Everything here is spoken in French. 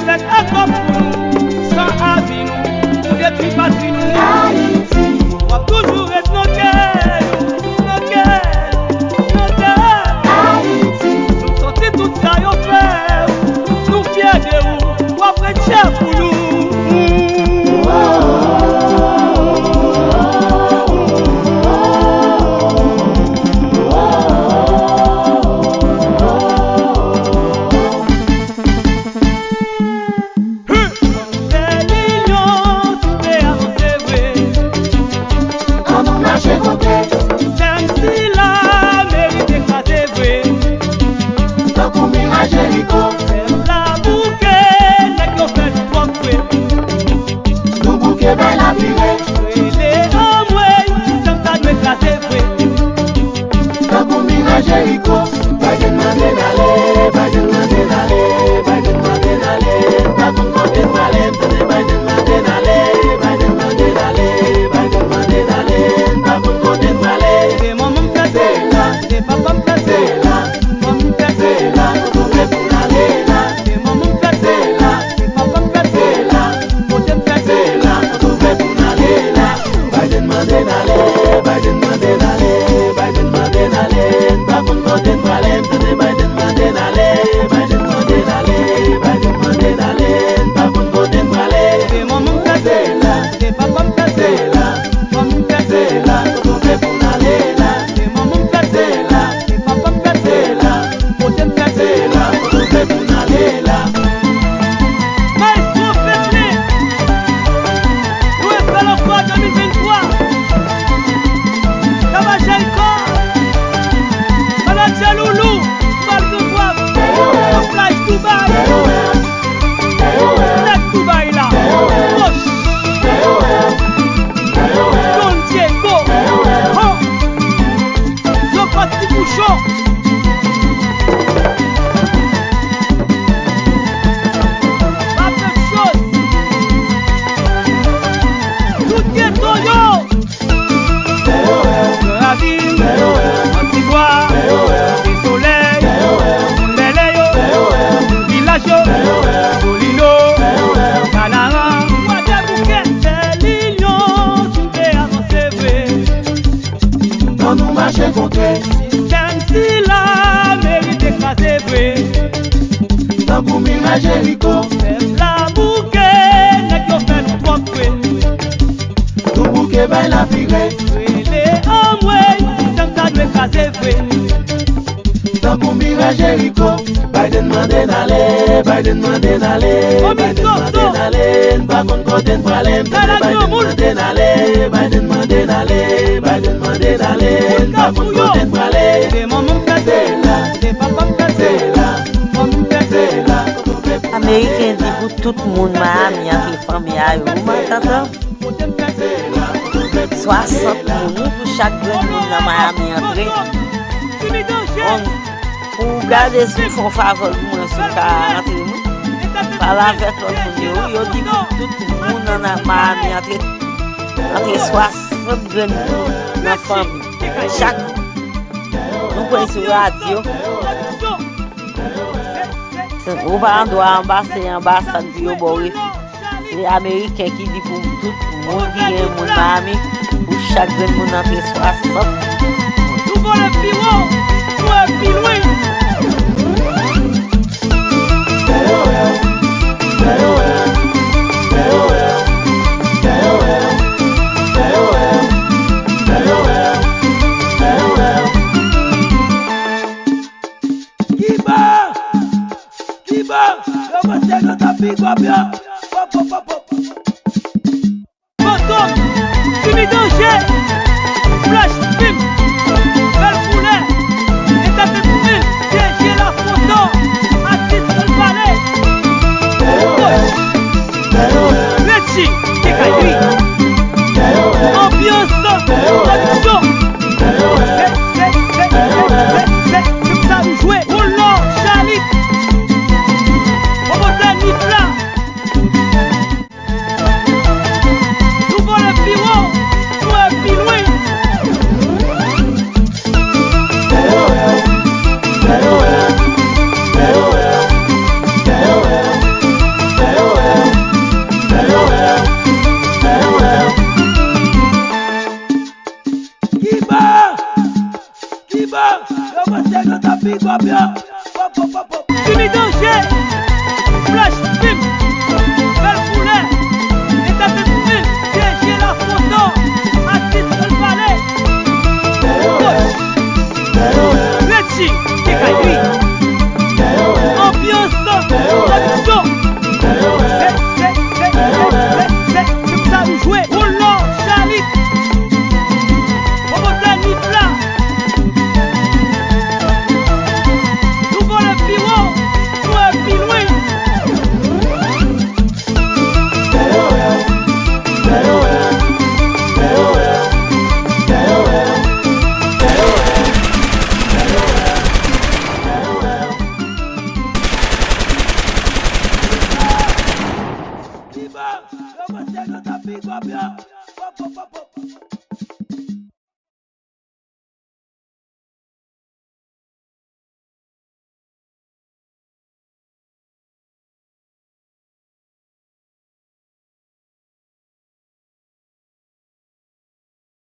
avec un corps pour nous, sans avis nous, pour détruire patrie nous. Haïti, On va toujours être nos cœurs, nos cœurs, nos cœurs. Haïti, Nous sortis tout ça, yo frère, nous fiers de vous, on prend cher pour nous. Américain dit pour tout le monde, Miami, entre famille, vous m'entendez? 60 personnes pour chaque monde dans Miami entrer. Pour garder ce fond faveur, moi, sur 40 minutes. Par la fête, on dit pour tout le monde dans Miami entre 60 personnes dans la famille. Chaque nous pouvons sur la radio. Ou pas doit embrasser ambassade pour les c'est américain qui dit pour tout le monde qui est mon Miami pour chaque monde entre 60. Nous voulons le plus haut, nous le plus loin. Diva, yo me sé no te pico,